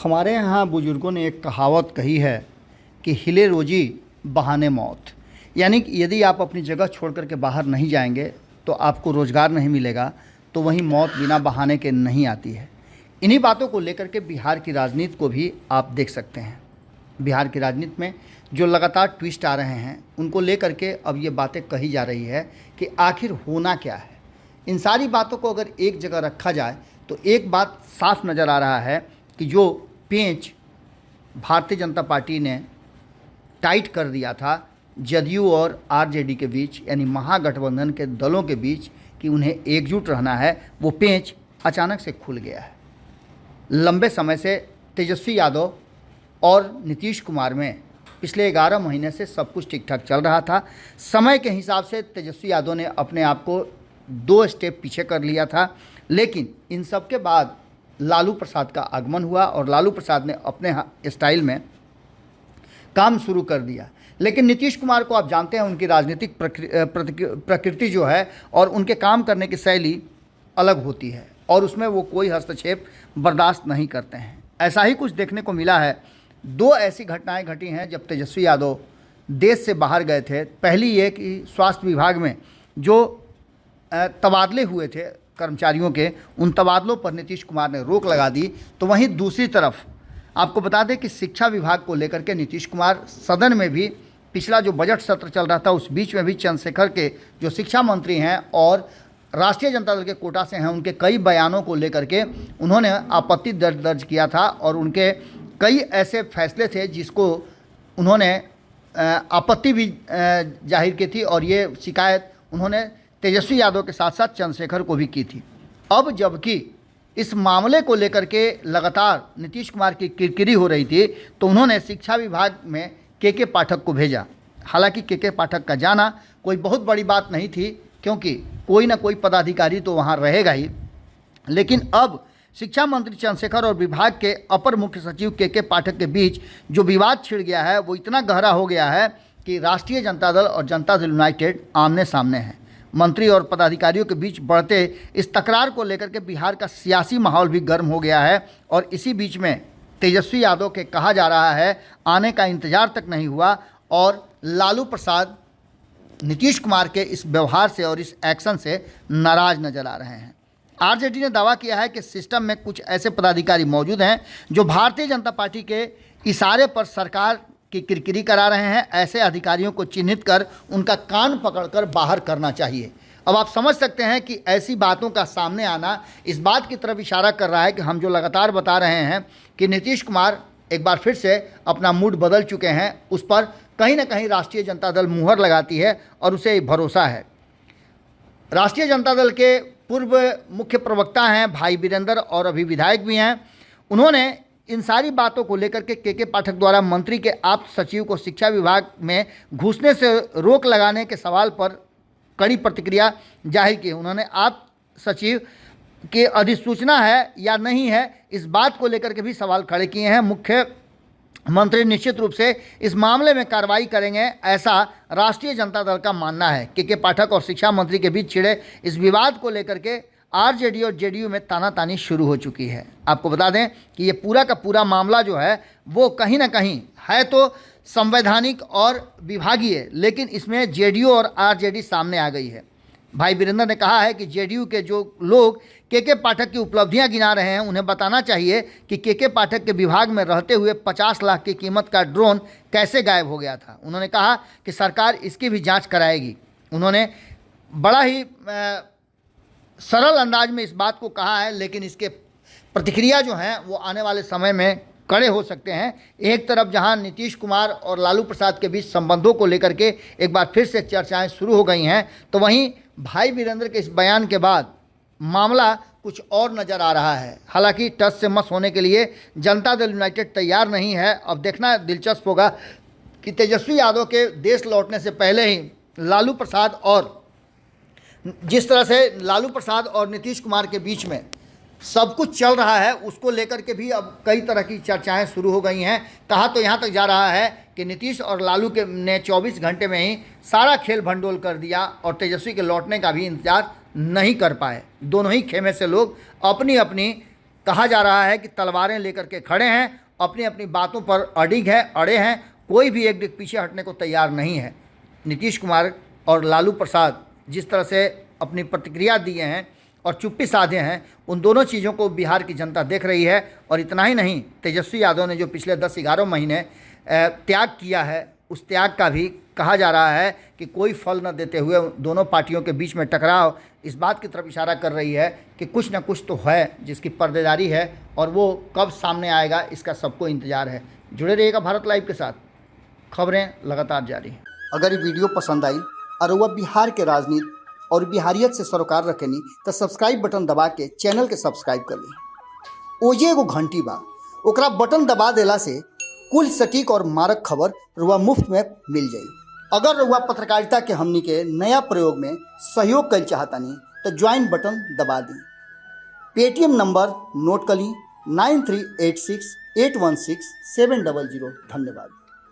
हमारे यहाँ बुजुर्गों ने एक कहावत कही है कि हिले रोजी बहाने मौत। यानी कि यदि आप अपनी जगह छोड़ कर के बाहर नहीं जाएंगे तो आपको रोज़गार नहीं मिलेगा, तो वहीं मौत बिना बहाने के नहीं आती है। इन्हीं बातों को लेकर के बिहार की राजनीति को भी आप देख सकते हैं। बिहार की राजनीति में जो लगातार ट्विस्ट आ रहे हैं उनको लेकर के अब ये बातें कही जा रही है कि आखिर होना क्या है। इन सारी बातों को अगर एक जगह रखा जाए तो एक बात साफ नज़र आ रहा है कि जो पेंच भारतीय जनता पार्टी ने टाइट कर दिया था जदयू और आरजेडी के बीच, यानी महागठबंधन के दलों के बीच, कि उन्हें एकजुट रहना है, वो पेंच अचानक से खुल गया है। लंबे समय से तेजस्वी यादव और नीतीश कुमार में पिछले 11 महीने से सब कुछ ठीक ठाक चल रहा था। समय के हिसाब से तेजस्वी यादव ने अपने आप को 2 स्टेप पीछे कर लिया था, लेकिन इन सब के बाद लालू प्रसाद का आगमन हुआ और लालू प्रसाद ने अपने स्टाइल में काम शुरू कर दिया। लेकिन नीतीश कुमार को आप जानते हैं, उनकी राजनीतिक प्रकृति जो है और उनके काम करने की शैली अलग होती है और उसमें वो कोई हस्तक्षेप बर्दाश्त नहीं करते हैं। ऐसा ही कुछ देखने को मिला है। 2 ऐसी घटनाएं घटी हैं जब तेजस्वी यादव देश से बाहर गए थे। पहली ये कि स्वास्थ्य विभाग में जो तबादले हुए थे कर्मचारियों के, उन तबादलों पर नीतीश कुमार ने रोक लगा दी। तो वहीं दूसरी तरफ आपको बता दें कि शिक्षा विभाग को लेकर के नीतीश कुमार सदन में भी, पिछला जो बजट सत्र चल रहा था उस बीच में भी चंद्रशेखर के जो शिक्षा मंत्री हैं और राष्ट्रीय जनता दल के कोटा से हैं, उनके कई बयानों को लेकर के उन्होंने आपत्ति दर्ज किया था और उनके कई ऐसे फैसले थे जिसको उन्होंने आपत्ति भी जाहिर की थी और ये शिकायत उन्होंने तेजस्वी यादव के साथ साथ चंद्रशेखर को भी की थी। अब जबकि इस मामले को लेकर के लगातार नीतीश कुमार की किरकिरी हो रही थी, तो उन्होंने शिक्षा विभाग में के पाठक को भेजा। हालांकि के पाठक का जाना कोई बहुत बड़ी बात नहीं थी, क्योंकि कोई ना कोई पदाधिकारी तो वहाँ रहेगा ही। लेकिन अब शिक्षा मंत्री चंद्रशेखर और विभाग के अपर मुख्य सचिव के पाठक के बीच जो विवाद छिड़ गया है वो इतना गहरा हो गया है कि राष्ट्रीय जनता दल और जनता दल यूनाइटेड आमने सामने हैं। मंत्री और पदाधिकारियों के बीच बढ़ते इस तकरार को लेकर के बिहार का सियासी माहौल भी गर्म हो गया है और इसी बीच में तेजस्वी यादव के कहा जा रहा है आने का इंतजार तक नहीं हुआ और लालू प्रसाद नीतीश कुमार के इस व्यवहार से और इस एक्शन से नाराज नजर आ रहे हैं। आरजेडी ने दावा किया है कि सिस्टम में कुछ ऐसे पदाधिकारी मौजूद हैं जो भारतीय जनता पार्टी के इशारे पर सरकार की किरकिरी करा रहे हैं। ऐसे अधिकारियों को चिन्हित कर उनका कान पकड़कर बाहर करना चाहिए। अब आप समझ सकते हैं कि ऐसी बातों का सामने आना इस बात की तरफ इशारा कर रहा है कि हम जो लगातार बता रहे हैं कि नीतीश कुमार एक बार फिर से अपना मूड बदल चुके हैं, उस पर कहीं ना कहीं राष्ट्रीय जनता दल मुहर लगाती है और उसे भरोसा है। राष्ट्रीय जनता दल के पूर्व मुख्य प्रवक्ता हैं भाई वीरेंद्र और अभी विधायक भी हैं। उन्होंने इन सारी बातों को लेकर के पाठक द्वारा मंत्री के आप्त सचिव को शिक्षा विभाग में घुसने से रोक लगाने के सवाल पर कड़ी प्रतिक्रिया जाहिर की। उन्होंने आप्त सचिव की अधिसूचना है या नहीं है, इस बात को लेकर के भी सवाल खड़े किए हैं। मुख्यमंत्री निश्चित रूप से इस मामले में कार्रवाई करेंगे, ऐसा राष्ट्रीय जनता दल का मानना है। के पाठक और शिक्षा मंत्री के बीच छिड़े इस विवाद को लेकर के आरजेडी और जेडीयू में तानातानी शुरू हो चुकी है। आपको बता दें कि ये पूरा का पूरा मामला जो है वो कहीं ना कहीं है तो संवैधानिक और विभागीय, लेकिन इसमें जेडीयू और आरजेडी सामने आ गई है। भाई वीरेंद्र ने कहा है कि जेडीयू के जो लोग के पाठक की उपलब्धियां गिना रहे हैं उन्हें बताना चाहिए कि के पाठक के विभाग में रहते हुए 50 लाख की कीमत का ड्रोन कैसे गायब हो गया था। उन्होंने कहा कि सरकार इसकी भी जाँच कराएगी। उन्होंने बड़ा ही सरल अंदाज में इस बात को कहा है, लेकिन इसके प्रतिक्रिया जो हैं वो आने वाले समय में कड़े हो सकते हैं। एक तरफ जहां नीतीश कुमार और लालू प्रसाद के बीच संबंधों को लेकर के एक बार फिर से चर्चाएं शुरू हो गई हैं, तो वहीं भाई वीरेंद्र के इस बयान के बाद मामला कुछ और नज़र आ रहा है। हालांकि टस से मस होने के लिए जनता दल यूनाइटेड तैयार नहीं है। अब देखना दिलचस्प होगा कि तेजस्वी यादव के देश लौटने से पहले ही लालू प्रसाद और जिस तरह से लालू प्रसाद और नीतीश कुमार के बीच में सब कुछ चल रहा है उसको लेकर के भी अब कई तरह की चर्चाएं शुरू हो गई हैं। कहा तो यहाँ तक जा रहा है कि नीतीश और लालू के ने 24 घंटे में ही सारा खेल भंडोल कर दिया और तेजस्वी के लौटने का भी इंतजार नहीं कर पाए। दोनों ही खेमे से लोग अपनी अपनी कहा जा रहा है कि तलवारें लेकर के खड़े हैं, अपनी अपनी बातों पर अड़े हैं, कोई भी एक डिग पीछे हटने को तैयार नहीं है। नीतीश कुमार और लालू प्रसाद जिस तरह से अपनी प्रतिक्रिया दिए हैं और चुप्पी साधे हैं, उन दोनों चीज़ों को बिहार की जनता देख रही है। और इतना ही नहीं, तेजस्वी यादव ने जो पिछले 10-11 महीने त्याग किया है, उस त्याग का भी कहा जा रहा है कि कोई फल न देते हुए दोनों पार्टियों के बीच में टकराव इस बात की तरफ इशारा कर रही है कि कुछ न कुछ तो है जिसकी पर्देदारी है, और वो कब सामने आएगा इसका सबको इंतज़ार है। जुड़े रहिएगा भारत लाइव के साथ, खबरें लगातार जारी हैं। अगर ये वीडियो पसंद आई और वह बिहार के राजनीति और बिहारियत से सरोकार रखेनी तो सब्सक्राइब बटन दबा के चैनल के सब्सक्राइब कर ली। ओजे एगो घंटी बा, ओकरा बटन दबा देला से कुल सटीक और मारक खबर रुआ मुफ्त में मिल जाई। अगर रुआ पत्रकारिता के हमनी के नया प्रयोग में सहयोग कर चाहतानी तो ज्वाइन बटन दबा दी। पेटीएम नंबर नोट कर ली 9386816700। धन्यवाद।